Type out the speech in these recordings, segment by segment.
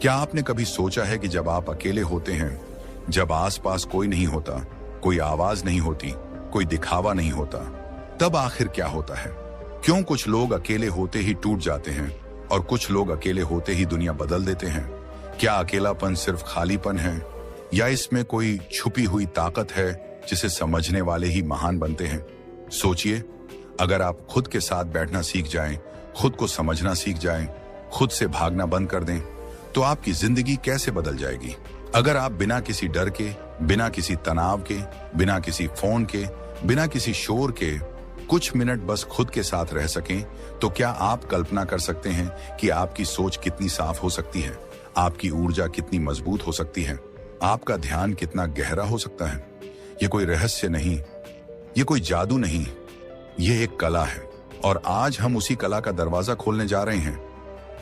क्या आपने कभी सोचा है कि जब आप अकेले होते हैं, जब आसपास कोई नहीं होता, कोई आवाज नहीं होती, कोई दिखावा नहीं होता, तब आखिर क्या होता है? क्यों कुछ लोग अकेले होते ही टूट जाते हैं और कुछ लोग अकेले होते ही दुनिया बदल देते हैं? क्या अकेलापन सिर्फ खालीपन है या इसमें कोई छुपी हुई ताकत है जिसे समझने वाले ही महान बनते हैं? सोचिए, अगर आप खुद के साथ बैठना सीख जाएं, खुद को समझना सीख जाएं, खुद से भागना बंद कर दें, तो आपकी जिंदगी कैसे बदल जाएगी। अगर आप बिना किसी डर के, बिना किसी तनाव के, बिना किसी फोन के, बिना किसी शोर के कुछ मिनट बस खुद के साथ रह सकें, तो क्या आप कल्पना कर सकते हैं कि आपकी सोच कितनी साफ हो सकती है, आपकी ऊर्जा कितनी मजबूत हो सकती है, आपका ध्यान कितना गहरा हो सकता है? ये कोई रहस्य नहीं, ये कोई जादू नहीं, ये एक कला है। और आज हम उसी कला का दरवाजा खोलने जा रहे हैं,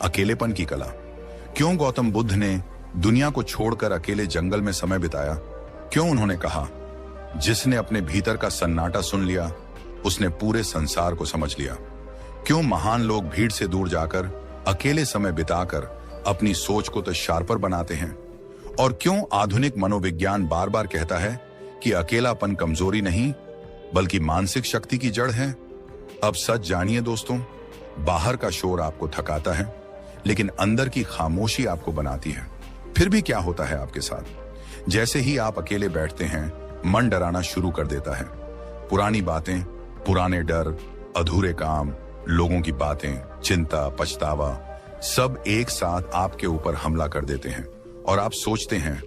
अकेलेपन की कला। क्यों गौतम बुद्ध ने दुनिया को छोड़कर अकेले जंगल में समय बिताया? क्यों उन्होंने कहा, जिसने अपने भीतर का सन्नाटा सुन लिया उसने पूरे संसार को समझ लिया? क्यों महान लोग भीड़ से दूर जाकर अकेले समय बिताकर अपनी सोच को तो शार्पर बनाते हैं? और क्यों आधुनिक मनोविज्ञान बार बार कहता है कि अकेलापन कमजोरी नहीं बल्कि मानसिक शक्ति की जड़ है? अब सच जानिए दोस्तों, बाहर का शोर आपको थकाता है लेकिन अंदर की खामोशी आपको बनाती है। फिर भी क्या होता है आपके साथ? जैसे ही आप अकेले बैठते हैं, मन डराना शुरू कर देता है। पुरानी बातें, पुराने डर, अधूरे काम, लोगों की बातें, चिंता, पछतावा सब एक साथ आपके ऊपर हमला कर देते हैं और आप सोचते हैं,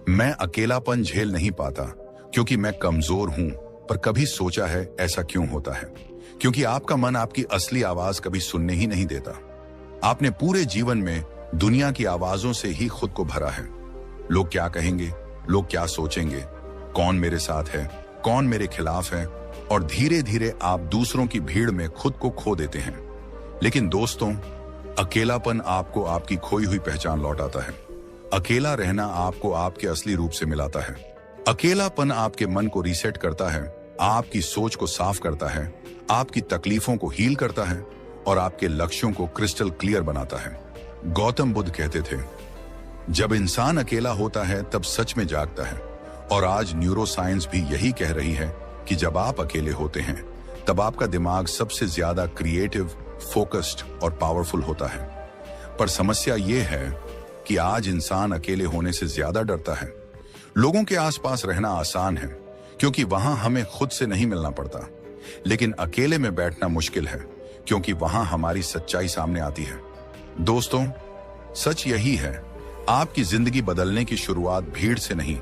मैं अकेलापन झेल नहीं पाता क्योंकि मैं कमजोर हूं। पर कभी सोचा है ऐसा क्यों होता है? क्योंकि आपका मन आपकी असली आवाज कभी सुनने ही नहीं देता। आपने पूरे जीवन में दुनिया की आवाजों से ही खुद को भरा है। लोग क्या कहेंगे, लोग क्या सोचेंगे, कौन मेरे साथ है, कौन मेरे खिलाफ है, और धीरे धीरे आप दूसरों की भीड़ में खुद को खो देते हैं। लेकिन दोस्तों, अकेलापन आपको आपकी खोई हुई पहचान लौटाता है। अकेला रहना आपको आपके असली रूप से मिलाता है। अकेलापन आपके मन को रीसेट करता है, आपकी सोच को साफ करता है, आपकी तकलीफों को हील करता है और आपके लक्ष्यों को क्रिस्टल क्लियर बनाता है। गौतम बुद्ध कहते थे, जब इंसान अकेला होता है तब सच में जागता है। और आज न्यूरोसाइंस भी यही कह रही है कि जब आप अकेले होते हैं तब आपका दिमाग सबसे ज्यादा क्रिएटिव, फोकस्ड और पावरफुल होता है। पर समस्या ये है कि आज इंसान अकेले होने से ज्यादा डरता है। लोगों के आसपास रहना आसान है क्योंकि वहां हमें खुद से नहीं मिलना पड़ता, लेकिन अकेले में बैठना मुश्किल है क्योंकि वहां हमारी सच्चाई सामने आती है। दोस्तों, सच यही है, आपकी जिंदगी बदलने की शुरुआत भीड़ से नहीं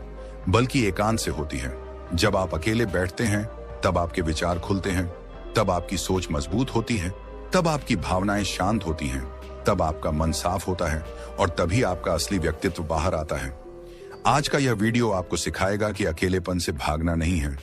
बल्कि एकांत से होती है। जब आप अकेले बैठते हैं तब आपके विचार खुलते हैं, तब आपकी सोच मजबूत होती है, तब आपकी भावनाएं शांत होती हैं, तब आपका मन साफ होता है और तभी आपका असली व्यक्तित्व बाहर आता है। आज का यह वीडियो आपको सिखाएगा कि अकेलेपन से भागना नहीं है,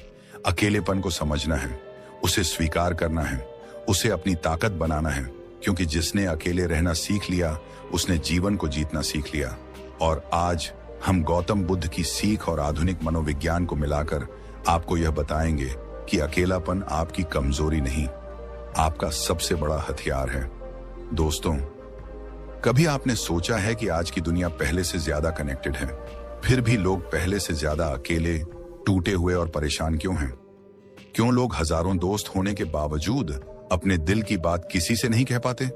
अकेलेपन को समझना है, उसे स्वीकार करना है, उसे अपनी ताकत बनाना है, क्योंकि जिसने अकेले रहना सीख लिया उसने जीवन को जीतना सीख लिया। और आज हम गौतम बुद्ध की सीख और आधुनिक मनोविज्ञान को मिलाकर आपको यह बताएंगे कि अकेलापन आपकी कमजोरी नहीं, आपका सबसे बड़ा हथियार है। दोस्तों, कभी आपने सोचा है कि आज की दुनिया पहले से ज्यादा कनेक्टेड है, फिर भी लोग पहले से ज्यादा अकेले, टूटे हुए और परेशान क्यों हैं? क्यों लोग हजारों दोस्त होने के बावजूद अपने दिल की बात किसी से नहीं कह पाते?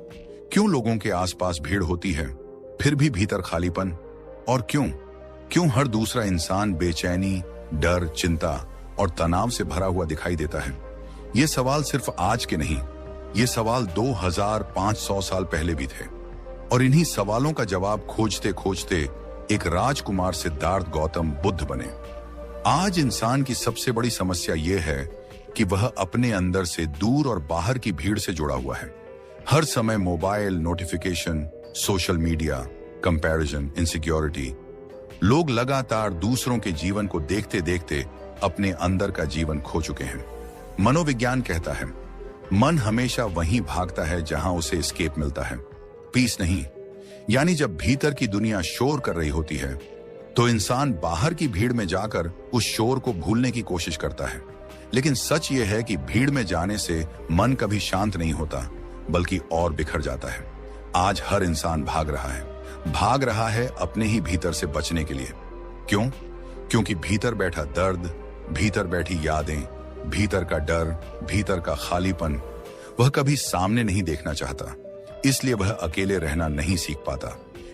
क्यों लोगों के आसपास भीड़ होती है फिर भी भीतर खालीपन? और क्यों हर दूसरा इंसान बेचैनी, डर, चिंता और तनाव से भरा हुआ दिखाई देता है? ये सवाल सिर्फ आज के नहीं, ये सवाल 2500 साल पहले भी थे। और इन्हीं सवालों का जवाब खोजते खोजते एक राजकुमार सिद्धार्थ गौतम बुद्ध बने। आज इंसान की सबसे बड़ी समस्या यह है कि वह अपने अंदर से दूर और बाहर की भीड़ से जुड़ा हुआ है। हर समय mobile, notification, social media, comparison, insecurity. लोग लगातार दूसरों के जीवन को देखते देखते अपने अंदर का जीवन खो चुके हैं। मनोविज्ञान कहता है, मन हमेशा वहीं भागता है जहां उसे एस्केप मिलता है, पीस नहीं। यानी जब भीतर की दुनिया शोर कर रही होती है तो इंसान बाहर की भीड़ में जाकर उस शोर को भूलने की कोशिश करता है। लेकिन सच यह है कि भीड़ में जाने से मन कभी शांत नहीं होता बल्कि और बिखर जाता है। आज हर इंसान भाग रहा है, भाग रहा है अपने ही भीतर से बचने के लिए। क्यों? क्योंकि भीतर बैठा दर्द, भीतर बैठी यादें, भीतर का डर, भीतर का खालीपन वह कभी सामने नहीं देखना चाहता। इसलिए वह अकेले रहना नहीं सीख पाता,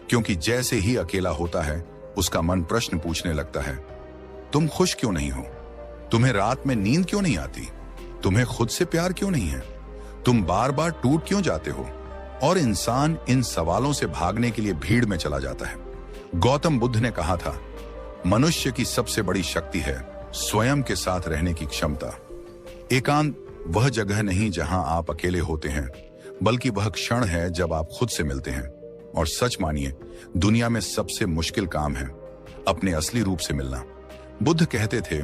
क्योंकि जैसे ही अकेला होता है उसका मन प्रश्न पूछने लगता है, तुम खुश क्यों नहीं हो? तुम्हें रात में नींद क्यों नहीं आती? तुम्हें खुद से प्यार क्यों नहीं है? तुम बार बार टूट क्यों जाते हो? और इंसान इन सवालों से भागने के लिए भीड़ में चला जाता है। गौतम बुद्ध ने कहा था, मनुष्य की सबसे बड़ी शक्ति है स्वयं के साथ रहने की क्षमता। एकांत वह जगह नहीं जहां आप अकेले होते हैं, बल्कि वह क्षण है जब आप खुद से मिलते हैं। और सच मानिए, दुनिया में सबसे मुश्किल काम है अपने असली रूप से मिलना। बुद्ध कहते थे,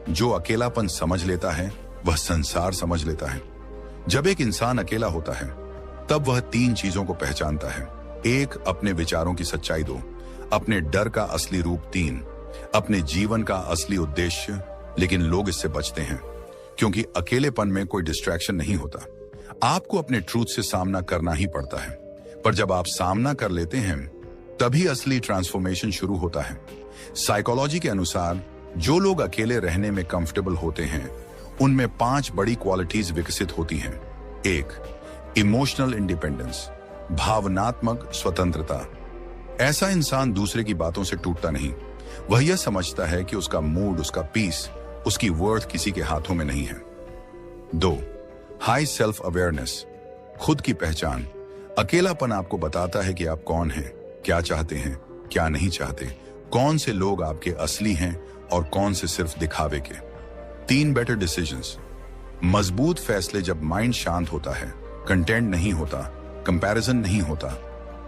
जो अकेलापन समझ लेता है वह संसार समझ लेता है। जब एक इंसान अकेला होता है तब वह 3 चीजों को पहचानता है। 1, अपने विचारों की सच्चाई 2, अपने डर का असली रूप 3, अपने जीवन का असली उद्देश्य। लेकिन लोग इससे बचते हैं क्योंकि अकेलेपन में कोई डिस्ट्रैक्शन नहीं होता। आपको अपने ट्रूथ से सामना करना ही पड़ता है। पर जब आप सामना कर लेते हैं तभी असली ट्रांसफॉर्मेशन शुरू होता है। साइकोलॉजी के अनुसार जो लोग अकेले रहने में कंफर्टेबल होते हैं उनमें 5 बड़ी क्वालिटीज विकसित होती हैं। 1, इमोशनल इंडिपेंडेंस, भावनात्मक स्वतंत्रता। ऐसा इंसान दूसरे की बातों से टूटता नहीं। वह यह समझता है कि उसका मूड, उसका पीस, उसकी वर्थ किसी के हाथों में नहीं है। 2, हाई सेल्फ अवेयरनेस, खुद की पहचान। अकेलापन आपको बताता है कि आप कौन हैं, क्या चाहते हैं, क्या नहीं चाहते, कौन से लोग आपके असली हैं और कौन से सिर्फ दिखावे के। 3, बेटर डिसीजंस, मजबूत फैसले। जब माइंड शांत होता है, कंटेंट नहीं होता, कंपैरिजन नहीं होता,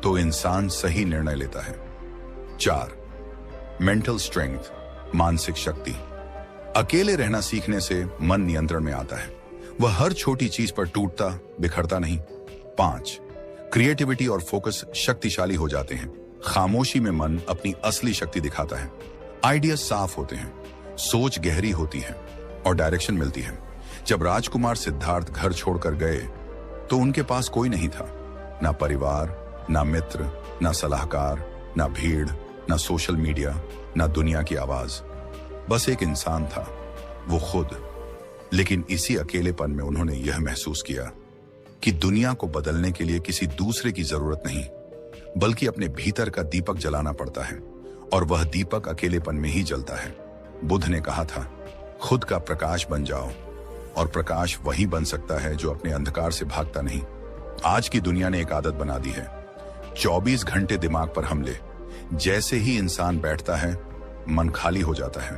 तो इंसान सही निर्णय लेता है। 4, मेंटल स्ट्रेंथ, मानसिक शक्ति। अकेले रहना सीखने से मन नियंत्रण में आता है। वह हर छोटी चीज पर टूटता बिखरता नहीं। 5, क्रिएटिविटी और फोकस शक्तिशाली हो जाते हैं। खामोशी में मन अपनी असली शक्ति दिखाता है। आइडिया साफ होते हैं, सोच गहरी होती है और डायरेक्शन मिलती है। जब राजकुमार सिद्धार्थ घर छोड़कर गए तो उनके पास कोई नहीं था, ना परिवार, ना मित्र, ना सलाहकार, ना भीड़, ना सोशल मीडिया, ना दुनिया की आवाज। बस एक इंसान था, वो खुद। लेकिन इसी अकेलेपन में उन्होंने यह महसूस किया कि दुनिया को बदलने के लिए किसी दूसरे की जरूरत नहीं, बल्कि अपने भीतर का दीपक जलाना पड़ता है। और वह दीपक अकेलेपन में ही जलता है। बुद्ध ने कहा था, खुद का प्रकाश बन जाओ। और प्रकाश वही बन सकता है जो अपने अंधकार से भागता नहीं। आज की दुनिया ने एक आदत बना दी है, 24 घंटे दिमाग पर हमले। जैसे ही इंसान बैठता है मन खाली हो जाता है,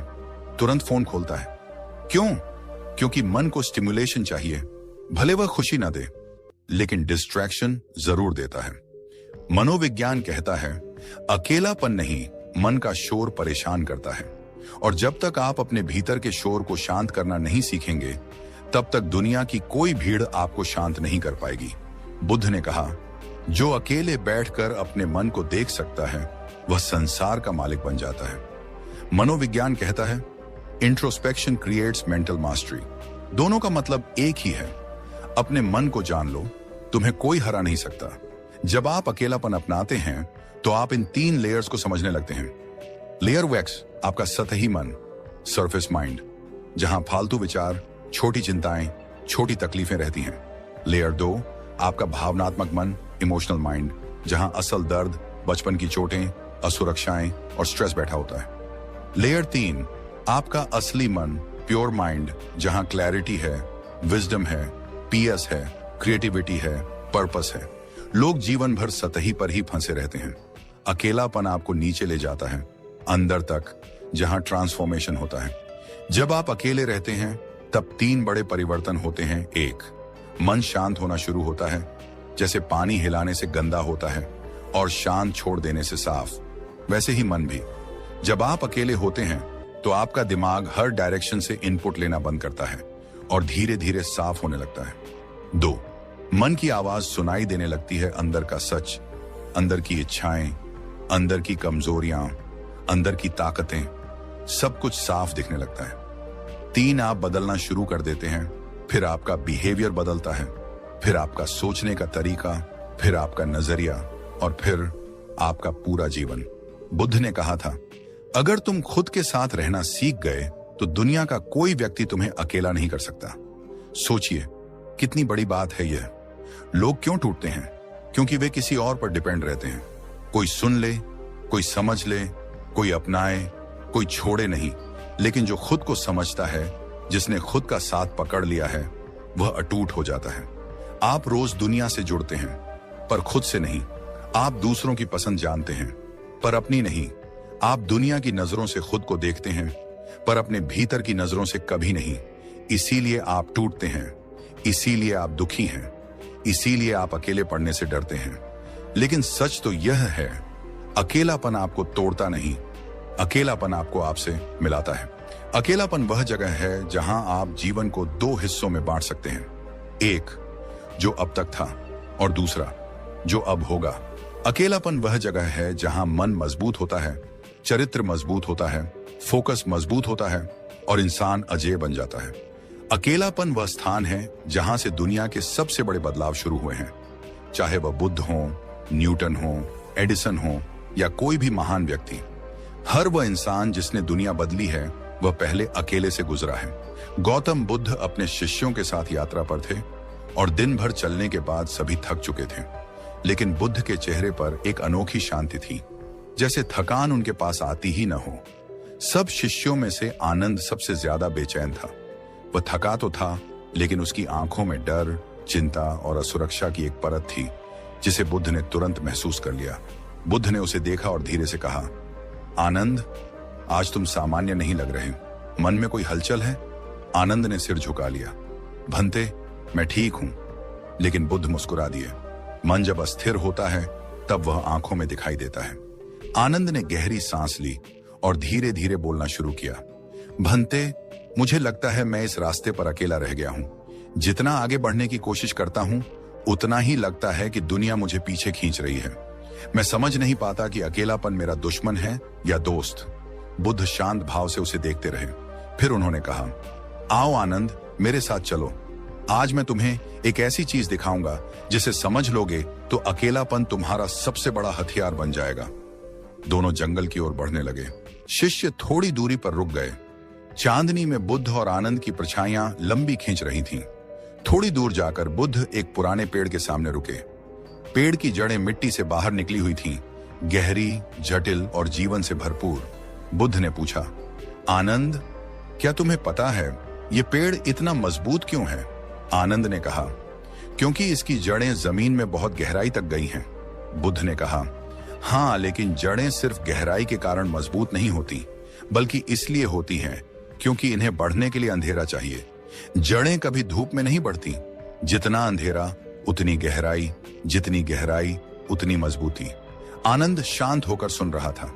तुरंत फोन खोलता है। क्यों? क्योंकि मन को स्टिमुलेशन चाहिए, भले वह खुशी ना दे, लेकिन डिस्ट्रैक्शन जरूर देता है। मनोविज्ञान कहता है, अकेलापन नहीं, मन का शोर परेशान करता है। और जब तक आप अपने भीतर के शोर को शांत करना नहीं सीखेंगे, तब तक दुनिया की कोई भीड़ आपको शांत नहीं कर पाएगी। बुद्ध ने कहा, जो अकेले बैठकर अपने मन को देख सकता है वह संसार का मालिक बन जाता है। मनोविज्ञान कहता है, इंट्रोस्पेक्शन क्रिएट्स मेंटल मास्टरी। दोनों का मतलब एक ही है, अपने मन को जान लो, तुम्हें कोई हरा नहीं सकता। जब आप अकेलापन अपनाते हैं तो आप इन 3 लेयर्स को समझने लगते हैं। लेयर वैक्स, आपका सतही मन, सरफेस माइंड, जहां फालतू विचार, छोटी चिंताएं, छोटी तकलीफें रहती हैं। लेयर 2, आपका भावनात्मक मन, इमोशनल माइंड, जहां असल दर्द, बचपन की चोटें, असुरक्षाएं और स्ट्रेस बैठा होता है। लेयर 3, आपका असली मन, प्योर माइंड, जहां क्लैरिटी है, विजडम है, पीएस है, क्रिएटिविटी है, पर्पस है। लोग जीवन भर सतही पर ही फंसे रहते हैं। अकेलापन आपको नीचे ले जाता है, अंदर तक, जहां ट्रांसफॉर्मेशन होता है। जब आप अकेले रहते हैं तब 3 बड़े परिवर्तन होते हैं। 1, मन शांत होना शुरू होता है, जैसे पानी हिलाने से गंदा होता है और शांत छोड़ देने से साफ, वैसे ही मन भी। जब आप अकेले होते हैं तो आपका दिमाग हर डायरेक्शन से इनपुट लेना बंद करता है और धीरे धीरे साफ होने लगता है। 2, मन की आवाज सुनाई देने लगती है, अंदर का सच, अंदर की इच्छाएं, अंदर की कमजोरियां, अंदर की ताकतें, सब कुछ साफ दिखने लगता है। 3, आप बदलना शुरू कर देते हैं, फिर आपका बिहेवियर बदलता है, फिर आपका सोचने का तरीका, फिर आपका नजरिया, और फिर आपका पूरा जीवन। बुद्ध ने कहा था, अगर तुम खुद के साथ रहना सीख गए तो दुनिया का कोई व्यक्ति तुम्हें अकेला नहीं कर सकता। सोचिए कितनी बड़ी बात है यह। लोग क्यों टूटते हैं? क्योंकि वे किसी और पर डिपेंड रहते हैं। कोई सुन ले, कोई समझ ले, कोई अपनाए, कोई छोड़े नहीं, लेकिन जो खुद को समझता है, जिसने खुद का साथ पकड़ लिया है, वह अटूट हो जाता है। आप रोज दुनिया से जुड़ते हैं पर खुद से नहीं। आप दूसरों की पसंद जानते हैं पर अपनी नहीं। आप दुनिया की नजरों से खुद को देखते हैं पर अपने भीतर की नजरों से कभी नहीं। इसीलिए आप टूटते हैं, इसीलिए आप दुखी हैं, इसीलिए आप अकेले पड़ने से डरते हैं। लेकिन सच तो यह है, अकेलापन आपको तोड़ता नहीं, अकेलापन आपको आपसे मिलाता है। अकेलापन वह जगह है जहां आप जीवन को दो हिस्सों में बांट सकते हैं, एक जो अब तक था और दूसरा जो अब होगा। अकेलापन वह जगह है जहां मन मजबूत होता है, चरित्र मजबूत होता है, फोकस मजबूत होता है और इंसान अजेय बन जाता है। अकेलापन वह स्थान है जहां से दुनिया के सबसे बड़े बदलाव शुरू हुए हैं, चाहे वह बुद्ध हो, न्यूटन हो, एडिसन हो या कोई भी महान व्यक्ति। हर वह इंसान जिसने दुनिया बदली है वह पहले अकेले से गुजरा है। गौतम बुद्ध अपने शिष्यों के साथ यात्रा पर थे और दिन भर चलने के बाद सभी थक चुके थे, लेकिन बुद्ध के चेहरे पर एक अनोखी शांति थी, जैसे थकान उनके पास आती ही न हो। सब शिष्यों में से आनंद सबसे ज्यादा बेचैन था। वह थका तो था, लेकिन उसकी आंखों में डर, चिंता और असुरक्षा की एक परत थी जिसे बुद्ध ने तुरंत महसूस कर लिया। बुद्ध ने उसे देखा और धीरे से कहा, आनंद, आज तुम सामान्य नहीं लग रहे। मन में कोई हलचल है? आनंद ने सिर झुका लिया। भंते, मैं ठीक हूं। लेकिन बुद्ध मुस्कुरा दिए। मन जब अस्थिर होता है तब वह आंखों में दिखाई देता है। आनंद ने गहरी सांस ली और धीरे धीरे बोलना शुरू किया। भंते, मुझे लगता है मैं इस रास्ते पर अकेला रह गया हूं। जितना आगे बढ़ने की कोशिश करता हूं, उतना ही लगता है कि दुनिया मुझे पीछे खींच रही है। मैं समझ नहीं पाता कि अकेलापन मेरा दुश्मन है या दोस्त। बुद्ध शांत भाव से उसे देखते रहे। फिर उन्होंने कहा, आओ आनंद, मेरे साथ चलो। आज मैं तुम्हें एक ऐसी चीज दिखाऊंगा जिसे समझ लोगे तो अकेलापन तुम्हारा सबसे बड़ा हथियार बन जाएगा। दोनों जंगल की ओर बढ़ने लगे। शिष्य थोड़ी दूरी पर रुक गए। चांदनी में बुद्ध और आनंद की परछाइयां लंबी खींच रही थीं। थोड़ी दूर जाकर बुद्ध एक पुराने पेड़ के सामने रुके। पेड़ की जड़ें मिट्टी से बाहर निकली हुई थीं, गहरी, जटिल और जीवन से भरपूर। बुद्ध ने पूछा, आनंद, क्या तुम्हें पता है ये पेड़ इतना मजबूत क्यों है? आनंद ने कहा, क्योंकि इसकी जड़ें जमीन में बहुत गहराई तक गई हैं। बुद्ध ने कहा, हाँ, लेकिन जड़ें सिर्फ गहराई के कारण मजबूत नहीं होती, बल्कि इसलिए होती हैं क्योंकि इन्हें बढ़ने के लिए अंधेरा चाहिए। जड़ें कभी धूप में नहीं बढ़ती। जितना अंधेरा उतनी गहराई, जितनी गहराई उतनी मजबूती। आनंद शांत होकर सुन रहा था।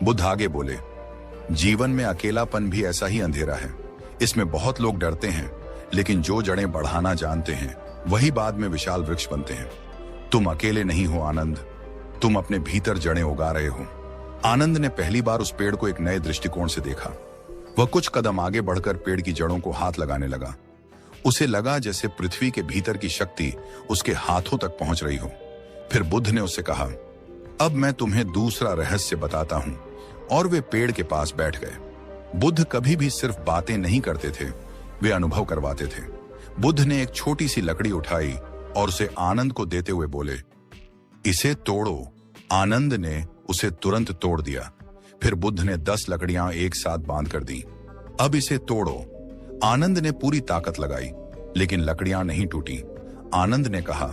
बुद्ध आगे बोले, जीवन में अकेलापन भी ऐसा ही अंधेरा है। इसमें बहुत लोग डरते हैं, लेकिन जो जड़ें बढ़ाना जानते हैं वही बाद में विशाल वृक्ष बनते हैं। तुम अकेले नहीं हो आनंद, तुम अपने भीतर जड़ें उगा रहे हो। आनंद ने पहली बार उस पेड़ को एक नए दृष्टिकोण से देखा। वह कुछ कदम आगे बढ़कर पेड़ की जड़ों को हाथ लगाने लगा। उसे लगा जैसे पृथ्वी के भीतर की शक्ति उसके हाथों तक पहुंच रही हो। फिर बुद्ध ने उससे कहा, अब मैं तुम्हें दूसरा रहस्य बताता हूं। और वे पेड़ के पास बैठ गए। बुद्ध कभी भी सिर्फ बातें नहीं करते थे, वे अनुभव करवाते थे। बुद्ध ने एक छोटी सी लकड़ी उठाई और उसे आनंद को देते हुए बोले, इसे तोड़ो। आनंद ने उसे तुरंत तोड़ दिया। फिर बुद्ध ने 10 लकड़ियां एक साथ बांध कर दी। अब इसे तोड़ो। आनंद ने पूरी ताकत लगाई, लेकिन लकड़ियां नहीं टूटी। आनंद ने कहा,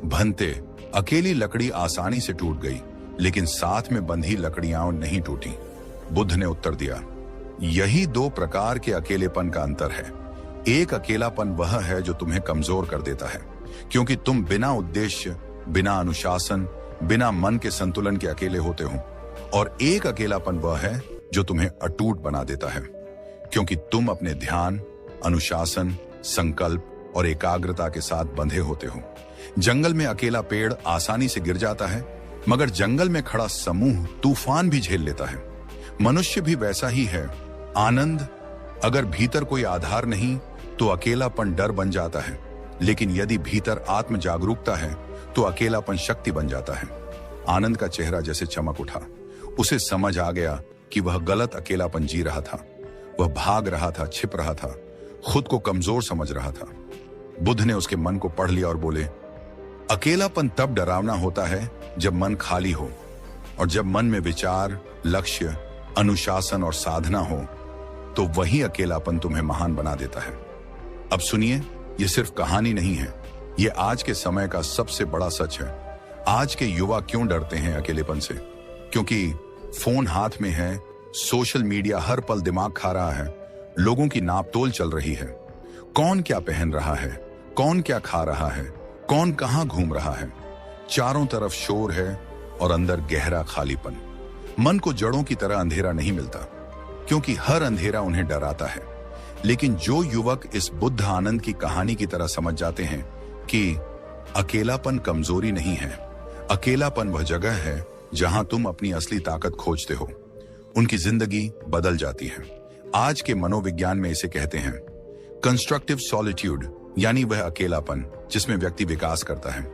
भंते, अकेली लकड़ी आसानी से टूट गई, लेकिन साथ में बंधी लकड़ियां नहीं टूटी। बुद्ध ने उत्तर दिया, यही 2 प्रकार के अकेलेपन का अंतर है। एक अकेलापन वह है जो तुम्हें कमजोर कर देता है, क्योंकि तुम बिना उद्देश्य, बिना अनुशासन, बिना मन के संतुलन के अकेले होते हो। और एक अकेलापन वह है जो तुम्हें अटूट बना देता है, क्योंकि तुम अपने ध्यान, अनुशासन, संकल्प और एकाग्रता के साथ बंधे होते हो। जंगल में अकेला पेड़ आसानी से गिर जाता है, मगर जंगल में खड़ा समूह तूफान भी झेल लेता है। मनुष्य भी वैसा ही है। आनंद, अगर भीतर कोई आधार नहीं तो अकेलापन डर बन जाता है, लेकिन यदि भीतर आत्म जागरूकता है तो अकेलापन शक्ति बन जाता है। आनंद का चेहरा जैसे चमक उठा। उसे समझ आ गया कि वह गलत अकेलापन जी रहा था। वह भाग रहा था, छिप रहा था, खुद को कमजोर समझ रहा था। बुद्ध ने उसके मन को पढ़ लिया और बोले, अकेलापन तब डरावना होता है जब मन खाली हो, और जब मन में विचार, लक्ष्य, अनुशासन और साधना हो तो वही अकेलापन तुम्हें महान बना देता है। अब सुनिए, यह सिर्फ कहानी नहीं है, यह आज के समय का सबसे बड़ा सच है। आज के युवा क्यों डरते हैं अकेलेपन से? क्योंकि फोन हाथ में है, सोशल मीडिया हर पल दिमाग खा रहा है, लोगों की नापतोल चल रही है। कौन क्या पहन रहा है, कौन क्या खा रहा है, कौन कहां घूम रहा है। चारों तरफ शोर है और अंदर गहरा खालीपन। मन को जड़ों की तरह अंधेरा नहीं मिलता, क्योंकि हर अंधेरा उन्हें डराता है। लेकिन जो युवक इस बुद्ध आनंद की कहानी की तरह समझ जाते हैं कि अकेलापन कमजोरी नहीं है, अकेलापन वह जगह है जहां तुम अपनी असली ताकत खोजते हो, उनकी जिंदगी बदल जाती है। आज के मनोविज्ञान में इसे कहते हैं कंस्ट्रक्टिव सॉलिट्यूड, यानी वह अकेलापन जिसमें व्यक्ति विकास करता है।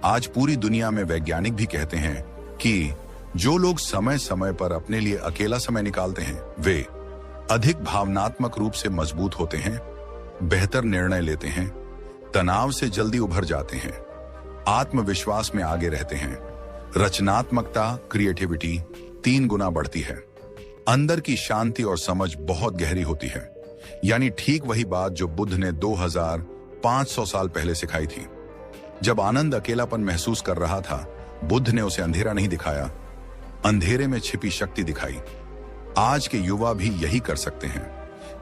आज पूरी दुनिया में वैज्ञानिक भी कहते हैं कि जो लोग समय समय पर अपने लिए अकेला समय निकालते हैं वे अधिक भावनात्मक रूप से मजबूत होते हैं, बेहतर निर्णय लेते हैं, तनाव से जल्दी उभर जाते हैं, आत्मविश्वास में आगे रहते हैं, रचनात्मकता, क्रिएटिविटी 3 गुना बढ़ती है, अंदर की शांति और समझ बहुत गहरी होती है। यानी ठीक वही बात जो बुद्ध ने 2500 साल पहले सिखाई थी। जब आनंद अकेलापन महसूस कर रहा था, बुद्ध ने उसे अंधेरा नहीं दिखाया, अंधेरे में छिपी शक्ति दिखाई। आज के युवा भी यही कर सकते हैं।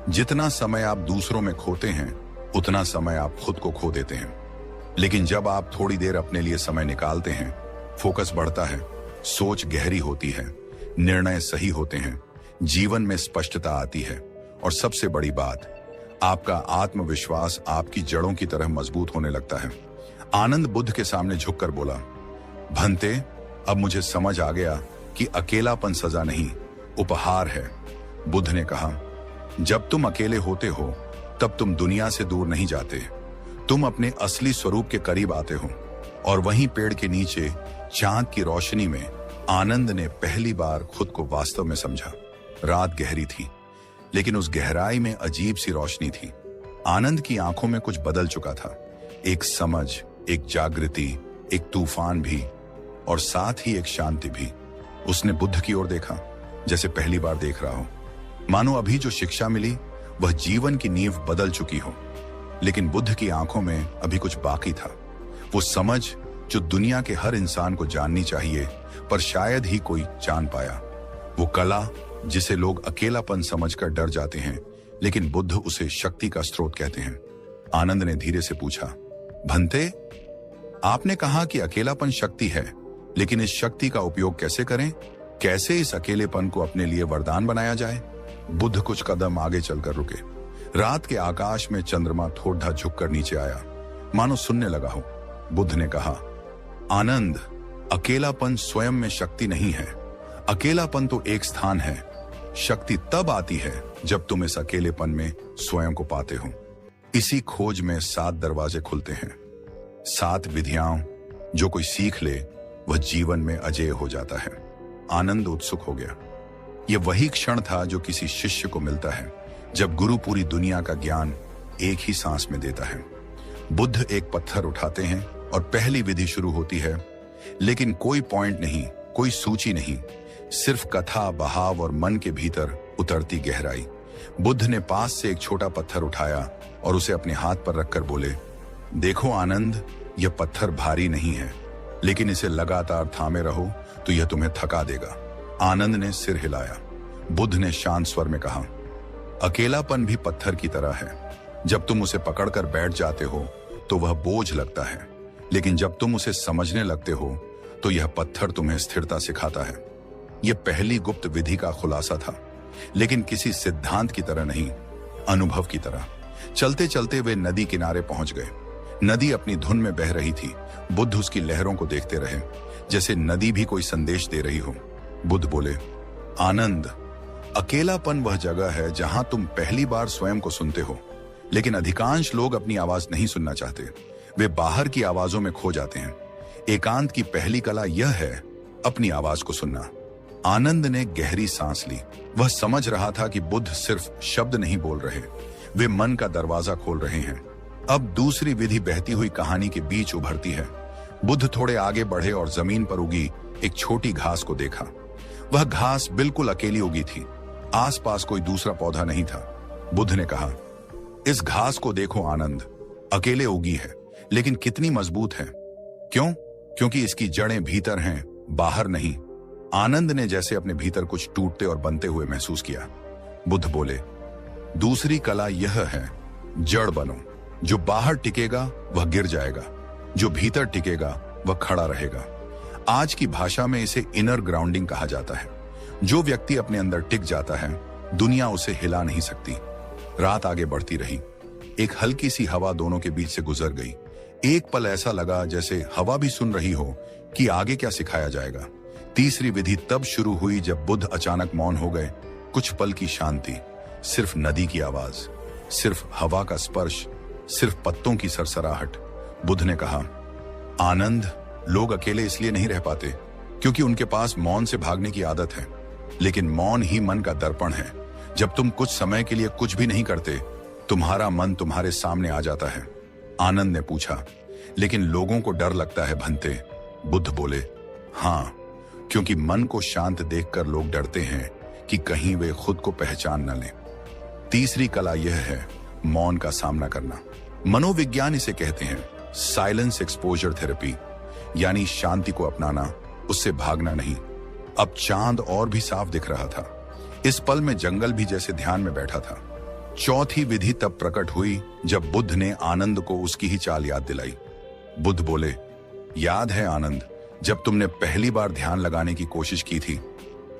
जितना समय आप दूसरों में खोते हैं, उतना समय आप खुद को खो देते हैं। लेकिन जब आप थोड़ी देर अपने लिए समय निकालते हैं, फोकस बढ़ता है, सोच गहरी होती है, निर्णय सही होते हैं, जीवन में स्पष्टता आती है, और सबसे बड़ी बात, आपका आत्मविश्वास आपकी जड़ों की तरह मजबूत होने लगता है। आनंद बुद्ध के सामने झुककर बोला, भंते, अब मुझे समझ आ गया कि अकेलापन सजा नहीं, उपहार है। बुद्ध ने कहा, जब तुम अकेले होते हो तब तुम दुनिया से दूर नहीं जाते, तुम अपने असली स्वरूप के करीब आते हो। और वहीं पेड़ के नीचे चांद की रोशनी में आनंद ने पहली बार खुद को वास्तव में समझा। रात गहरी थी, लेकिन उस गहराई में अजीब सी रोशनी थी। आनंद की आंखों में कुछ बदल चुका था, एक समझ, एक जागृति, एक तूफान भी, और साथ ही एक शांति भी। उसने बुद्ध की ओर देखा, जैसे पहली बार देख रहा हो, मानो अभी जो शिक्षा मिली वह जीवन की नींव बदल चुकी हो। लेकिन बुद्ध की आंखों में अभी कुछ बाकी था, वो समझ जो दुनिया के हर इंसान को जाननी चाहिए, पर शायद ही कोई जान पाया। वो कला जिसे लोग अकेलापन समझकर डर जाते हैं, लेकिन बुद्ध उसे शक्ति का स्रोत कहते हैं। आनंद ने धीरे से पूछा, भंते, आपने कहा कि अकेलापन शक्ति है, लेकिन इस शक्ति का उपयोग कैसे करें? कैसे इस अकेलेपन को अपने लिए वरदान बनाया जाए? बुद्ध कुछ कदम आगे चलकर रुके। रात के आकाश में चंद्रमा थोड़ा झुककर नीचे आया, मानो सुनने लगा हो। बुद्ध ने कहा, आनंद, अकेलापन स्वयं में शक्ति नहीं है, अकेलापन तो एक स्थान है। शक्ति तब आती है जब तुम इस अकेलेपन में स्वयं को पाते हो। इसी खोज में 7 दरवाजे खुलते हैं, 7 विधियां जो कोई सीख ले वह जीवन में अजेय हो जाता है। आनंद उत्सुक हो गया। यह वही क्षण था जो किसी शिष्य को मिलता है जब गुरु पूरी दुनिया का ज्ञान एक ही सांस में देता है। बुद्ध एक पत्थर उठाते हैं और पहली विधि शुरू होती है, लेकिन कोई पॉइंट नहीं, कोई सूची नहीं, सिर्फ कथा, बहाव और मन के भीतर उतरती गहराई। बुद्ध ने पास से एक छोटा पत्थर उठाया और उसे अपने हाथ पर रखकर बोले, देखो आनंद, यह पत्थर भारी नहीं है, लेकिन इसे लगातार थामे रहो तो यह तुम्हें थका देगा। आनंद ने सिर हिलाया। बुद्ध ने शांत स्वर में कहा, अकेलापन भी पत्थर की तरह है। जब तुम उसे पकड़कर बैठ जाते हो तो वह बोझ लगता है, लेकिन जब तुम उसे समझने लगते हो तो यह पत्थर तुम्हें स्थिरता सिखाता है। यह पहली गुप्त विधि का खुलासा था, लेकिन किसी सिद्धांत की तरह नहीं, अनुभव की तरह। चलते चलते वे नदी किनारे पहुंच गए। नदी अपनी धुन में बह रही थी। बुद्ध उसकी लहरों को देखते रहे, जैसे नदी भी कोई संदेश दे रही हो। बुद्ध बोले, आनंद, अकेलापन वह जगह है जहां तुम पहली बार स्वयं को सुनते हो, लेकिन अधिकांश लोग अपनी आवाज नहीं सुनना चाहते। वे बाहर की आवाजों में खो जाते हैं। एकांत की पहली कला यह है अपनी आवाज को सुनना। आनंद ने गहरी सांस ली। वह समझ रहा था कि बुद्ध सिर्फ शब्द नहीं बोल रहे, वे मन का दरवाजा खोल रहे हैं। अब दूसरी विधि बहती हुई कहानी के बीच उभरती है। बुद्ध थोड़े आगे बढ़े और जमीन पर उगी एक छोटी घास को देखा। वह घास बिल्कुल अकेली उगी थी, आसपास कोई दूसरा पौधा नहीं था। बुद्ध ने कहा, इस घास को देखो आनंद, अकेले उगी है, लेकिन कितनी मजबूत है। क्यों? क्योंकि इसकी जड़ें भीतर हैं, बाहर नहीं। आनंद ने जैसे अपने भीतर कुछ टूटते और बनते हुए महसूस किया। बुद्ध बोले, दूसरी कला यह है, जड़ बनो। जो बाहर टिकेगा वह गिर जाएगा, जो भीतर टिकेगा वह खड़ा रहेगा। आज की भाषा में इसे इनर ग्राउंडिंग कहा जाता है। जो व्यक्ति अपने अंदर टिक जाता है, दुनिया उसे हिला नहीं सकती। रात आगे बढ़ती रही। एक हल्की सी हवा दोनों के बीच से गुजर गई। एक पल ऐसा लगा जैसे हवा भी सुन रही हो कि आगे क्या सिखाया जाएगा। तीसरी विधि तब शुरू हुई जब बुद्ध अचानक मौन हो गए। कुछ पल की शांति, सिर्फ नदी की आवाज, सिर्फ हवा का स्पर्श, सिर्फ पत्तों की सरसराहट। बुद्ध ने कहा, आनंद, लोग अकेले इसलिए नहीं रह पाते क्योंकि उनके पास मौन से भागने की आदत है, लेकिन मौन ही मन का दर्पण है। जब तुम कुछ समय के लिए कुछ भी नहीं करते, तुम्हारा मन तुम्हारे सामने आ जाता है। आनंद ने पूछा, लेकिन लोगों को डर लगता है भंते? बुद्ध बोले, हाँ, क्योंकि मन को शांत देखकर लोग डरते हैं कि कहीं वे खुद को पहचान न लें। तीसरी कला यह है, मौन का सामना करना। मनोविज्ञान इसे कहते हैं साइलेंस एक्सपोजर थेरेपी, यानी शांति को अपनाना, उससे भागना नहीं। अब चांद और भी साफ दिख रहा था। इस पल में जंगल भी जैसे ध्यान में बैठा था। चौथी विधि तब प्रकट हुई जब बुद्ध ने आनंद को उसकी ही चाल याद दिलाई। बुद्ध बोले, याद है आनंद, जब तुमने पहली बार ध्यान लगाने की कोशिश की थी,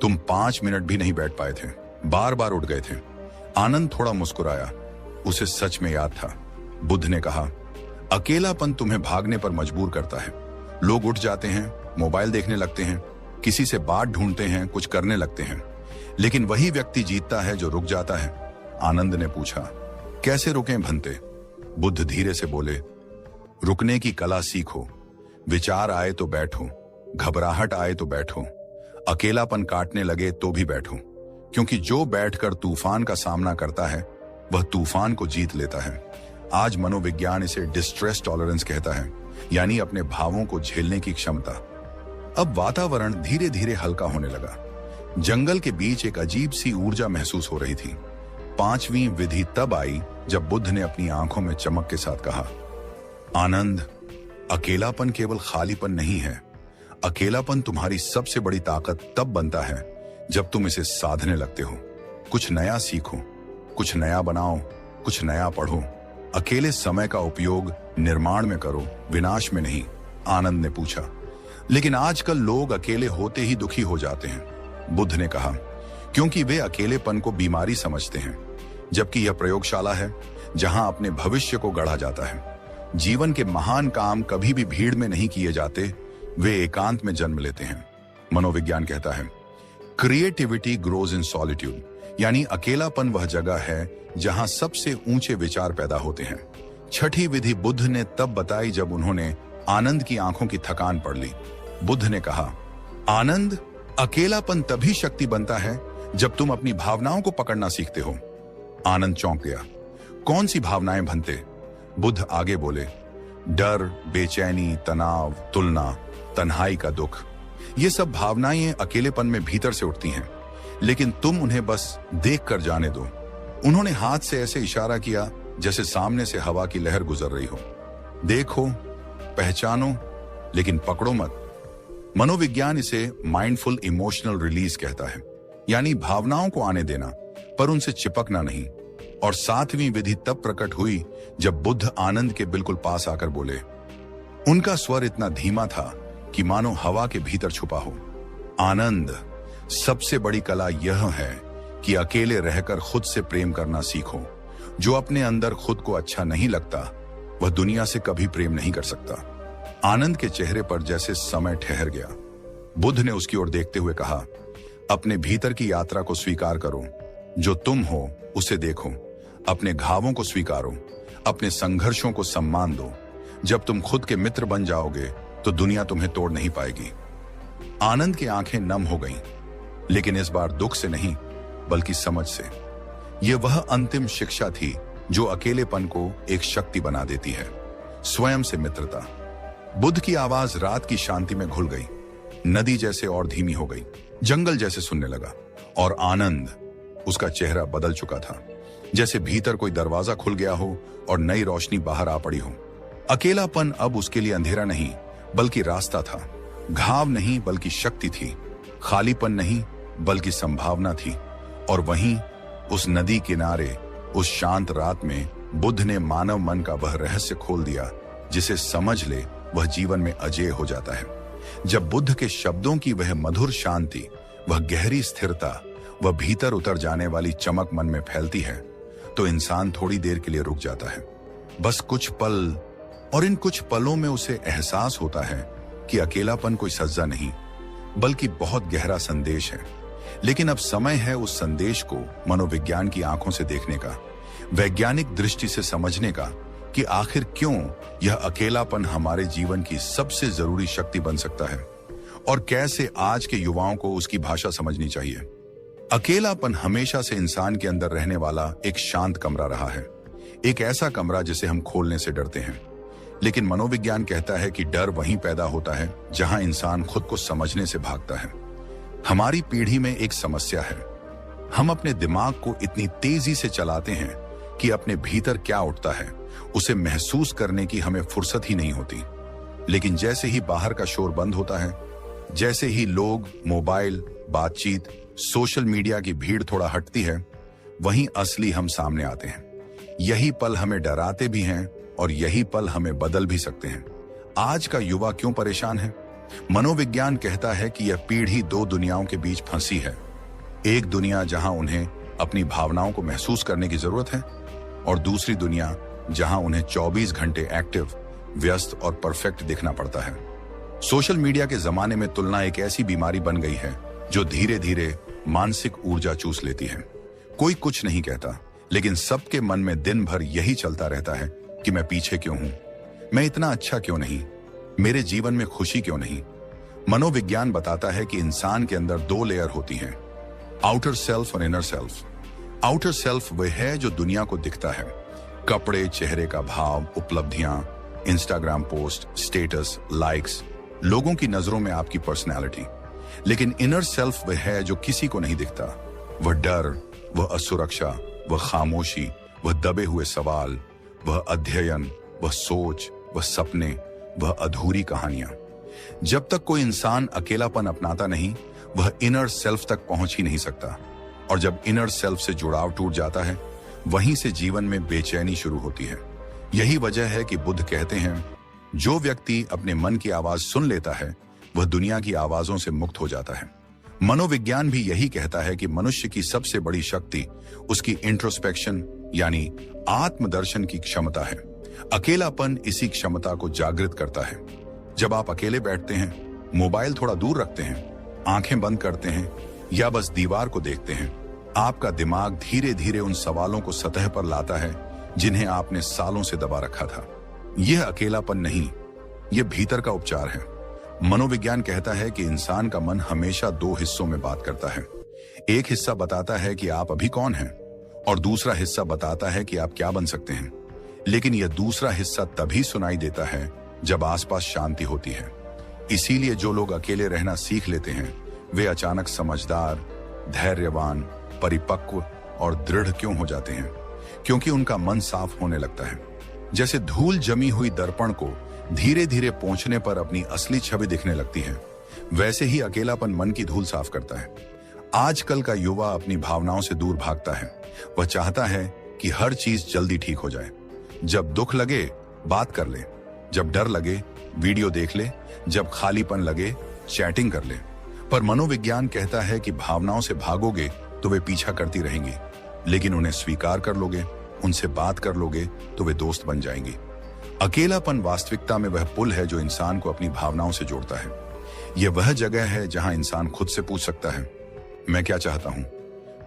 तुम 5 मिनट भी नहीं बैठ पाए थे, बार बार उठ गए थे। आनंद थोड़ा मुस्कुराया, उसे सच में याद था। बुद्ध ने कहा, अकेलापन तुम्हें भागने पर मजबूर करता है। लोग उठ जाते हैं, मोबाइल देखने लगते हैं, किसी से बात ढूंढते हैं, कुछ करने लगते हैं, लेकिन वही व्यक्ति जीतता है जो रुक जाता है। आनंद ने पूछा, कैसे रुकें भंते? बुद्ध धीरे से बोले, रुकने की कला सीखो। विचार आए तो बैठो, घबराहट आए तो बैठो, अकेलापन काटने लगे तो भी बैठो, क्योंकि जो बैठकर तूफान का सामना करता है वह तूफान को जीत लेता है। आज मनोविज्ञान इसे डिस्ट्रेस टॉलरेंस कहता है, यानी अपने भावों को झेलने की क्षमता। अब वातावरण धीरे धीरे हल्का होने लगा। जंगल के बीच एक अजीब सी ऊर्जा महसूस हो रही थी। 5वीं विधि तब आई जब बुद्ध ने अपनी आंखों में चमक के साथ कहा, आनंद, अकेलापन केवल खालीपन नहीं है। अकेलापन तुम्हारी सबसे बड़ी ताकत तब बनता है जब तुम इसे साधने लगते हो। कुछ नया सीखो, कुछ नया बनाओ, कुछ नया पढ़ो। अकेले समय का उपयोग निर्माण में करो, विनाश में नहीं। आनंद ने पूछा, लेकिन आजकल लोग अकेले होते ही दुखी हो जाते हैं। बुद्ध ने कहा, क्योंकि वे अकेलेपन को बीमारी समझते हैं, जबकि यह प्रयोगशाला है जहां अपने भविष्य को गढ़ा जाता है। जीवन के महान काम कभी भी भीड़ में नहीं किए जाते, वे एकांत में जन्म लेते हैं। मनोविज्ञान कहता है, क्रिएटिविटी ग्रोज इन सॉलिट्यूड, यानी अकेलापन वह जगह है जहां सबसे ऊंचे विचार पैदा होते हैं। छठी विधि बुद्ध ने तब बताई जब उन्होंने आनंद की आंखों की थकान पढ़ ली। बुद्ध ने कहा, आनंद, अकेलापन तभी शक्ति बनता है जब तुम अपनी भावनाओं को पकड़ना सीखते हो। आनंद चौंक गया। कौन सी भावनाएं भंते? बुद्ध आगे बोले, डर, बेचैनी, तनाव, तुलना, तन्हाई का दुख, ये सब भावनाएं अकेलेपन में भीतर से उठती हैं, लेकिन तुम उन्हें बस देख कर जाने दो। उन्होंने हाथ से ऐसे इशारा किया जैसे सामने से हवा की लहर गुजर रही हो। देखो, पहचानो, लेकिन पकड़ो मत। मनोविज्ञान इसे माइंडफुल इमोशनल रिलीज कहता है, यानी भावनाओं को आने देना पर उनसे चिपकना नहीं। और 7वीं विधि तब प्रकट हुई जब बुद्ध आनंद के बिल्कुल पास आकर बोले। उनका स्वर इतना धीमा था कि मानो हवा के भीतर छुपा हो। आनंद, सबसे बड़ी कला यह है कि अकेले रहकर खुद से प्रेम करना सीखो। जो अपने अंदर खुद को अच्छा नहीं लगता, वह दुनिया से कभी प्रेम नहीं कर सकता। आनंद के चेहरे पर जैसे समय ठहर गया। बुद्ध ने उसकी ओर देखते हुए कहा, अपने भीतर की यात्रा को स्वीकार करो। जो तुम हो उसे देखो, अपने घावों को स्वीकारो, अपने संघर्षों को सम्मान दो। जब तुम खुद के मित्र बन जाओगे तो दुनिया तुम्हें तोड़ नहीं पाएगी। आनंद की आंखें नम हो गईं, लेकिन इस बार दुख से नहीं बल्कि समझ से। यह वह अंतिम शिक्षा थी जो अकेलेपन को एक शक्ति बना देती है। स्वयं से मित्रता। बुद्ध की आवाज रात की शांति में घुल गई, नदी जैसे और धीमी हो गई, जंगल जैसे सुनने लगा, और आनंद, उसका चेहरा बदल चुका था, जैसे भीतर कोई दरवाजा खुल गया हो और नई रोशनी बाहर आ पड़ी हो। अकेलापन अब उसके लिए अंधेरा नहीं बल्कि रास्ता था, घाव नहीं बल्कि शक्ति थी, खालीपन नहीं बल्कि संभावना थी। और वहीं उस नदी किनारे उस शांत रात में बुद्ध ने मानव मन का वह रहस्य खोल दिया जिसे समझ ले वह जीवन में अजेय हो जाता है। जब बुद्ध के शब्दों की वह मधुर शांति, वह गहरी स्थिरता, वह भीतर उतर जाने वाली चमक मन में फैलती है, तो इंसान थोड़ी देर के लिए रुक जाता है, बस कुछ पल। और इन कुछ पलों में उसे एहसास होता है कि अकेलापन कोई सज्जा नहीं बल्कि बहुत गहरा संदेश है। लेकिन अब समय है उस संदेश को मनोविज्ञान की आंखों से देखने का, वैज्ञानिक दृष्टि से समझने का कि आखिर क्यों यह अकेलापन हमारे जीवन की सबसे जरूरी शक्ति बन सकता है और कैसे आज के युवाओं को उसकी भाषा समझनी चाहिए। अकेलापन हमेशा से इंसान के अंदर रहने वाला एक शांत कमरा रहा है, एक ऐसा कमरा जिसे हम खोलने से डरते हैं। लेकिन मनोविज्ञान कहता है कि डर वहीं पैदा होता है जहां इंसान खुद को समझने से भागता है। हमारी पीढ़ी में एक समस्या है, हम अपने दिमाग को इतनी तेजी से चलाते हैं कि अपने भीतर क्या उठता है उसे महसूस करने की हमें फुर्सत ही नहीं होती। लेकिन जैसे ही बाहर का शोर बंद होता है, जैसे ही लोग, मोबाइल, बातचीत, सोशल मीडिया की भीड़ थोड़ा हटती है, वहीं असली हम सामने आते हैं। यही पल हमें डराते भी हैं और यही पल हमें बदल भी सकते हैं। आज का युवा क्यों परेशान है? मनोविज्ञान कहता है कि यह पीढ़ी दो दुनियाओं के बीच फंसी है। एक दुनिया जहां उन्हें अपनी भावनाओं को महसूस करने की जरूरत है, और दूसरी दुनिया जहां उन्हें 24 घंटे एक्टिव, व्यस्त और परफेक्ट दिखना पड़ता है। सोशल मीडिया के जमाने में तुलना एक ऐसी बीमारी बन गई है जो धीरे धीरे मानसिक ऊर्जा चूस लेती है। कोई कुछ नहीं कहता, लेकिन सबके मन में दिन भर यही चलता रहता है कि मैं पीछे क्यों हूं, मैं इतना अच्छा क्यों नहीं, मेरे जीवन में खुशी क्यों नहीं। मनोविज्ञान बताता है कि इंसान के अंदर दो लेयर होती हैं, आउटर सेल्फ और इनर सेल्फ। आउटर सेल्फ वह है जो दुनिया को दिखता है, कपड़े, चेहरे का भाव, उपलब्धियां, इंस्टाग्राम पोस्ट, स्टेटस, लाइक्स, लोगों की नजरों में आपकी पर्सनैलिटी। लेकिन इनर सेल्फ वह है जो किसी को नहीं दिखता, वह डर, वह असुरक्षा, वह खामोशी, वह दबे हुए सवाल, वह अध्ययन, वह सोच, वह सपने, वह अधूरी कहानियां। जब तक कोई इंसान अकेलापन अपनाता नहीं, वह इनर सेल्फ तक पहुंच ही नहीं सकता। और जब इनर सेल्फ से जुड़ाव टूट जाता है, वहीं से जीवन में बेचैनी शुरू होती है। यही वजह है कि बुद्ध कहते हैं, जो व्यक्ति अपने मन की आवाज सुन लेता है वह दुनिया की आवाजों से मुक्त हो जाता है। मनोविज्ञान भी यही कहता है कि मनुष्य की सबसे बड़ी शक्ति उसकी इंट्रोस्पेक्शन यानी आत्मदर्शन की क्षमता है। अकेलापन इसी क्षमता को जागृत करता है। जब आप अकेले बैठते हैं, मोबाइल थोड़ा दूर रखते हैं, आंखें बंद करते हैं या बस दीवार को देखते हैं, आपका दिमाग धीरे धीरे उन सवालों को सतह पर लाता है जिन्हें आपने सालों से दबा रखा था। यह अकेलापन नहीं, यह भीतर का उपचार है। मनोविज्ञान कहता है कि इंसान का मन हमेशा दो हिस्सों में बात करता है। एक हिस्सा बताता है कि आप अभी कौन हैं, और दूसरा हिस्सा बताता है कि आप क्या बन सकते हैं। लेकिन यह दूसरा हिस्सा तभी सुनाई देता है जब आसपास शांति होती है। इसीलिए जो लोग अकेले रहना सीख लेते हैं, वे अचानक समझदार, धैर्यवान, परिपक्व और दृढ़ क्यों हो जाते हैं? क्योंकि उनका मन साफ होने लगता है। जैसे धूल जमी हुई दर्पण को धीरे धीरे पोंछने पर अपनी असली छवि दिखने लगती है, वैसे ही अकेलापन मन की धूल साफ करता है। आजकल का युवा अपनी भावनाओं से दूर भागता है। वह चाहता है कि हर चीज जल्दी ठीक हो जाए। जब दुख लगे बात कर ले, जब डर लगे वीडियो देख ले, जब खालीपन लगे चैटिंग कर ले। पर मनोविज्ञान कहता है कि भावनाओं से भागोगे तो वे पीछा करती रहेंगी, लेकिन उन्हें स्वीकार कर लोगे, उनसे बात कर लोगे तो वे दोस्त बन जाएंगी। अकेलापन वास्तविकता में वह पुल है जो इंसान को अपनी भावनाओं से जोड़ता है। यह वह जगह है जहां इंसान खुद से पूछ सकता है, मैं क्या चाहता हूं,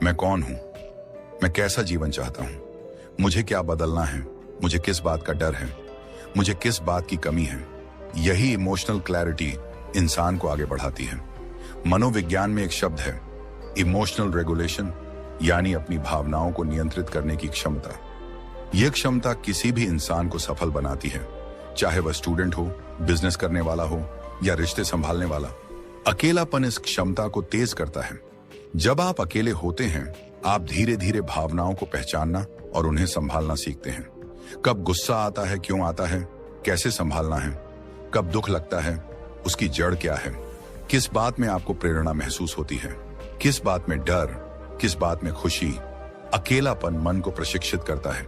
मैं कौन हूं, मैं कैसा जीवन चाहता हूं, मुझे क्या बदलना है, मुझे किस बात का डर है, मुझे किस बात की कमी है। यही इमोशनल क्लैरिटी इंसान को आगे बढ़ाती है। मनोविज्ञान में एक शब्द है इमोशनल रेगुलेशन, यानी अपनी भावनाओं को नियंत्रित करने की क्षमता। यह क्षमता किसी भी इंसान को सफल बनाती है, चाहे वह स्टूडेंट हो, बिजनेस करने वाला हो या रिश्ते संभालने वाला। अकेलापन इस क्षमता को तेज करता है। जब आप अकेले होते हैं, आप धीरे धीरे भावनाओं को पहचानना और उन्हें संभालना सीखते हैं। कब गुस्सा आता है, क्यों आता है, कैसे संभालना है, कब दुख लगता है, उसकी जड़ क्या है, किस बात में आपको प्रेरणा महसूस होती है, किस बात में डर, किस बात में खुशी। अकेलापन मन को प्रशिक्षित करता है।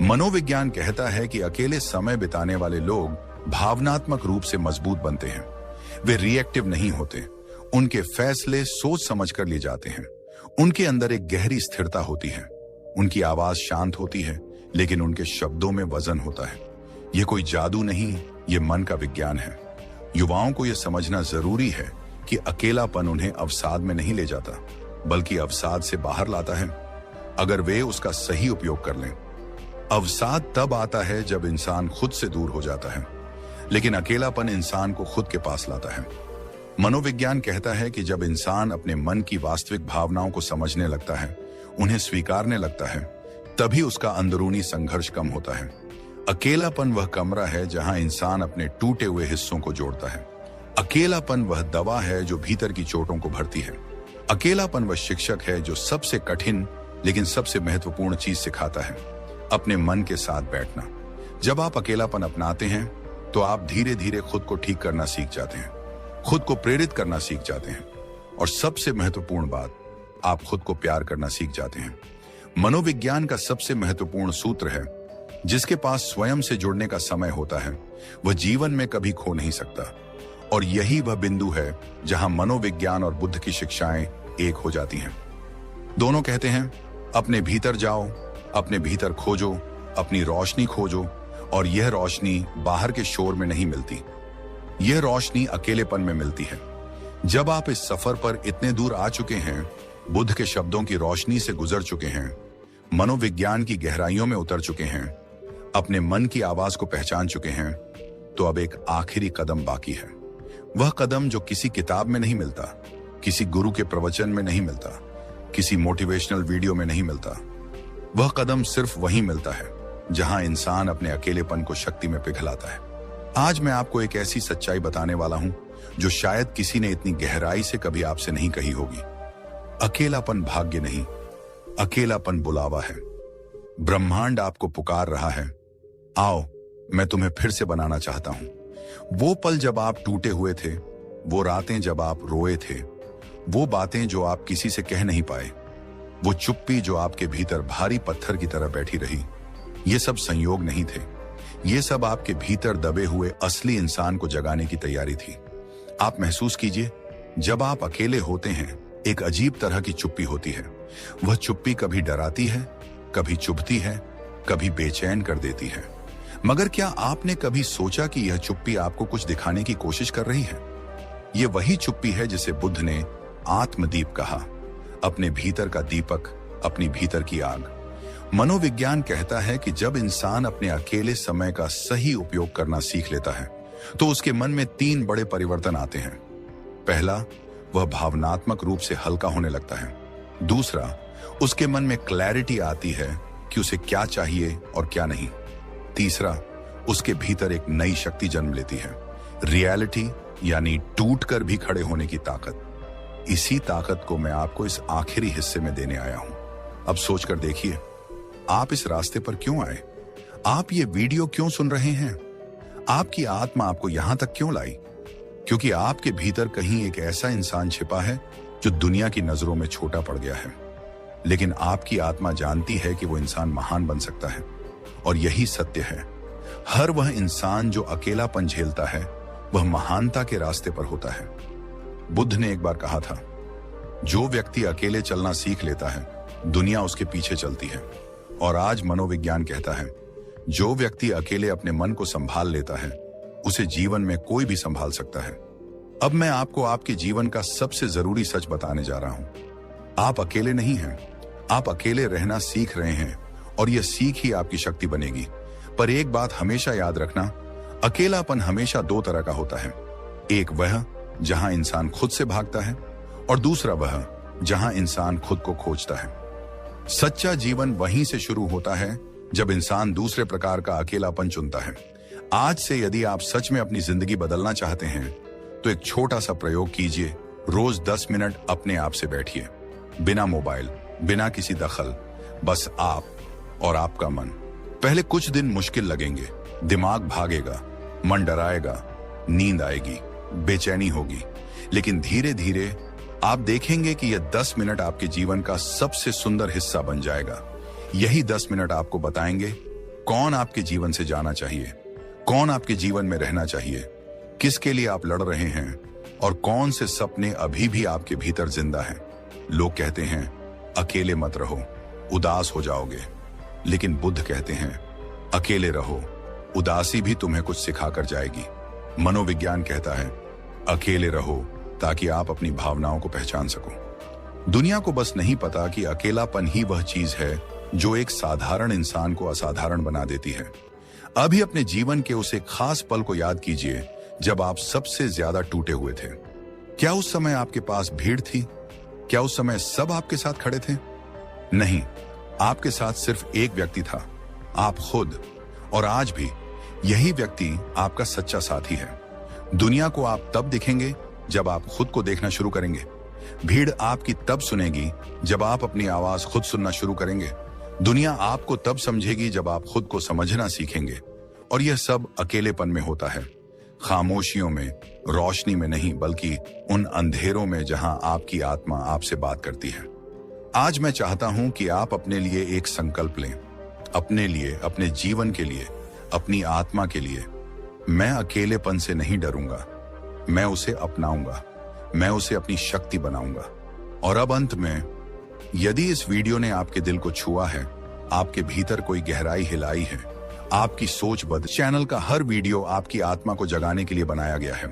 मनोविज्ञान कहता है कि अकेले समय बिताने वाले लोग भावनात्मक रूप से मजबूत बनते हैं। वे रिएक्टिव नहीं होते, उनके फैसले सोच समझ कर लिए जाते हैं। उनके अंदर एक गहरी स्थिरता होती है। उनकी आवाज शांत होती है, लेकिन उनके शब्दों में वजन होता है। यह कोई जादू नहीं, ये मन का विज्ञान है। युवाओं को यह समझना जरूरी है कि अकेलापन उन्हें अवसाद में नहीं ले जाता, बल्कि अवसाद से बाहर लाता है, अगर वे उसका सही उपयोग कर लें। अवसाद तब आता है जब इंसान खुद से दूर हो जाता है, लेकिन अकेलापन इंसान को खुद के पास लाता है। मनोविज्ञान कहता है कि जब इंसान अपने मन की वास्तविक भावनाओं को समझने लगता है, उन्हें स्वीकारने लगता है, तभी उसका अंदरूनी संघर्ष कम होता है। अकेलापन वह कमरा है जहां इंसान अपने टूटे हुए हिस्सों को जोड़ता है। अकेलापन वह दवा है जो भीतर की चोटों को भरती है। अकेलापन वह शिक्षक है जो सबसे कठिन लेकिन सबसे महत्वपूर्ण चीज सिखाता है, अपने मन के साथ बैठना। जब आप अकेलापन अपनाते हैं तो आप धीरे धीरे खुद को ठीक करना सीख जाते हैं, खुद को प्रेरित करना सीख जाते हैं, और सबसे महत्वपूर्ण बात, आप खुद को प्यार करना सीख जाते हैं। मनोविज्ञान का सबसे महत्वपूर्ण सूत्र है, जिसके पास स्वयं से जुड़ने का समय होता है, वह जीवन में कभी खो नहीं सकता। और यही वह बिंदु है जहां मनोविज्ञान और बुद्ध की शिक्षाएं एक हो जाती हैं। दोनों कहते हैं, अपने भीतर जाओ, अपने भीतर खोजो, अपनी रोशनी खोजो, और यह रोशनी बाहर के शोर में नहीं मिलती, यह रोशनी अकेलेपन में मिलती है। जब आप इस सफर पर इतने दूर आ चुके हैं, बुद्ध के शब्दों की रोशनी से गुजर चुके हैं, मनोविज्ञान की गहराइयों में उतर चुके हैं, अपने मन की आवाज को पहचान चुके हैं, तो अब एक आखिरी कदम बाकी है। वह कदम जो किसी किताब में नहीं मिलता, किसी गुरु के प्रवचन में नहीं मिलता, किसी मोटिवेशनल वीडियो में नहीं मिलता। वह कदम सिर्फ वहीं मिलता है जहां इंसान अपने अकेलेपन को शक्ति में पिघलाता है। आज मैं आपको एक ऐसी सच्चाई बताने वाला हूं जो शायद किसी ने इतनी गहराई से कभी आपसे नहीं कही होगी। अकेलापन भाग्य नहीं, अकेलापन बुलावा है। ब्रह्मांड आपको पुकार रहा है, आओ, मैं तुम्हें फिर से बनाना चाहता हूं। वो पल जब आप टूटे हुए थे, वो रातें जब आप रोए थे, वो बातें जो आप किसी से कह नहीं पाए, वो चुप्पी जो आपके भीतर भारी पत्थर की तरह बैठी रही, ये सब संयोग नहीं थे। ये सब आपके भीतर दबे हुए असली इंसान को जगाने की तैयारी थी। आप महसूस कीजिए, जब आप अकेले होते हैं, एक अजीब तरह की चुप्पी होती है। वह चुप्पी कभी डराती है, कभी चुभती है, कभी बेचैन कर देती है। मगर क्या आपने कभी सोचा कि यह चुप्पी आपको कुछ दिखाने की कोशिश कर रही है? यह वही चुप्पी है जिसे बुद्ध ने आत्मदीप कहा, अपने भीतर का दीपक, अपनी भीतर की आग। मनोविज्ञान कहता है कि जब इंसान अपने अकेले समय का सही उपयोग करना सीख लेता है, तो उसके मन में 3 बड़े परिवर्तन आते हैं। पहला, वह भावनात्मक रूप से हल्का होने लगता है। दूसरा, उसके मन में क्लैरिटी आती है कि उसे क्या चाहिए और क्या नहीं। तीसरा, उसके भीतर एक नई शक्ति जन्म लेती है, रियलिटी, यानी टूटकर भी खड़े होने की ताकत। इसी ताकत को मैं आपको इस आखिरी हिस्से में देने आया हूं। अब सोचकर देखिए, आप इस रास्ते पर क्यों आए? आप ये वीडियो क्यों सुन रहे हैं? आपकी आत्मा आपको यहां तक क्यों लाई? क्योंकि आपके भीतर कहीं एक ऐसा इंसान छिपा है जो दुनिया की नजरों में छोटा पड़ गया है, लेकिन आपकी आत्मा जानती है कि वो इंसान महान बन सकता है। और यही सत्य है, हर वह इंसान जो अकेलापन झेलता है, वह महानता के रास्ते पर होता है। बुद्ध ने एक बार कहा था, जो व्यक्ति अकेले चलना सीख लेता है, दुनिया उसके पीछे चलती है। और आज मनोविज्ञान कहता है, जो व्यक्ति अकेले अपने मन को संभाल लेता है, उसे जीवन में कोई भी संभाल सकता है। अब मैं आपको आपके जीवन का सबसे जरूरी सच बताने जा रहा हूं। आप अकेले नहीं हैं, आप अकेले रहना सीख रहे हैं, और यह सीख ही आपकी शक्ति बनेगी। पर एक बात हमेशा याद रखना, अकेलापन हमेशा 2 तरह का होता है। एक वह जहां इंसान खुद से भागता है, और दूसरा वह जहां इंसान खुद को खोजता है। सच्चा जीवन वहीं से शुरू होता है जब इंसान दूसरे प्रकार का अकेलापन चुनता है। आज से यदि आप सच में अपनी जिंदगी बदलना चाहते हैं तो एक छोटा सा प्रयोग कीजिए। रोज 10 मिनट अपने आप से बैठिए, बिना मोबाइल, बिना किसी दखल, बस आप और आपका मन। पहले कुछ दिन मुश्किल लगेंगे, दिमाग भागेगा, मन डराएगा, नींद आएगी, बेचैनी होगी, लेकिन धीरे धीरे आप देखेंगे कि यह 10 मिनट आपके जीवन का सबसे सुंदर हिस्सा बन जाएगा। यही 10 मिनट आपको बताएंगे कौन आपके जीवन से जाना चाहिए, कौन आपके जीवन में रहना चाहिए, किसके लिए आप लड़ रहे हैं और कौन से सपने अभी भी आपके भीतर जिंदा हैं। लोग कहते हैं अकेले मत रहो, उदास हो जाओगे, लेकिन बुद्ध कहते हैं अकेले रहो, उदासी भी तुम्हें कुछ सिखा कर जाएगी। मनोविज्ञान कहता है अकेले रहो ताकि आप अपनी भावनाओं को पहचान सको। दुनिया को बस नहीं पता कि अकेलापन ही वह चीज है जो एक साधारण इंसान को असाधारण बना देती है। अभी अपने जीवन के उस एक खास पल को याद कीजिए जब आप सबसे ज्यादा टूटे हुए थे। क्या उस समय आपके पास भीड़ थी? क्या उस समय सब आपके साथ खड़े थे? नहीं, आपके साथ सिर्फ एक व्यक्ति था, आप खुद। और आज भी यही व्यक्ति आपका सच्चा साथी है। दुनिया को आप तब दिखेंगे जब आप खुद को देखना शुरू करेंगे। भीड़ आपकी तब सुनेगी जब आप अपनी आवाज खुद सुनना शुरू करेंगे। दुनिया आपको तब समझेगी जब आप खुद को समझना सीखेंगे। और यह सब अकेलेपन में होता है, खामोशियों में, रोशनी में नहीं, बल्कि उन अंधेरों में जहां आपकी आत्मा आपसे बात करती है। आज मैं चाहता हूं कि आप अपने लिए एक संकल्प लें, अपने लिए, अपने जीवन के लिए, अपनी आत्मा के लिए। मैं अकेलेपन से नहीं डरूंगा, मैं उसे अपनाऊंगा, मैं उसे अपनी शक्ति बनाऊंगा। और अब अंत में, यदि इस वीडियो ने आपके दिल को छुआ है, आपके भीतर कोई गहराई हिलाई है, आपकी सोच बदल। चैनल का हर वीडियो आपकी आत्मा को जगाने के लिए बनाया गया है।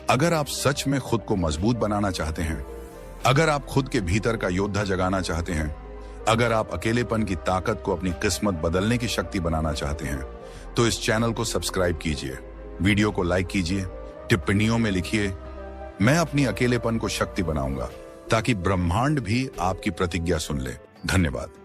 अगर आप सच में खुद को मजबूत बनाना चाहते हैं, अगर आप खुद के भीतर का योद्धा जगाना चाहते हैं, अगर आप अकेलेपन की ताकत को अपनी किस्मत बदलने की शक्ति बनाना चाहते हैं, तो इस चैनल को सब्सक्राइब कीजिए, वीडियो को लाइक कीजिए, टिप्पणियों में लिखिए मैं अपनी अकेलेपन को शक्ति बनाऊंगा, ताकि ब्रह्मांड भी आपकी प्रतिज्ञा सुन ले। धन्यवाद।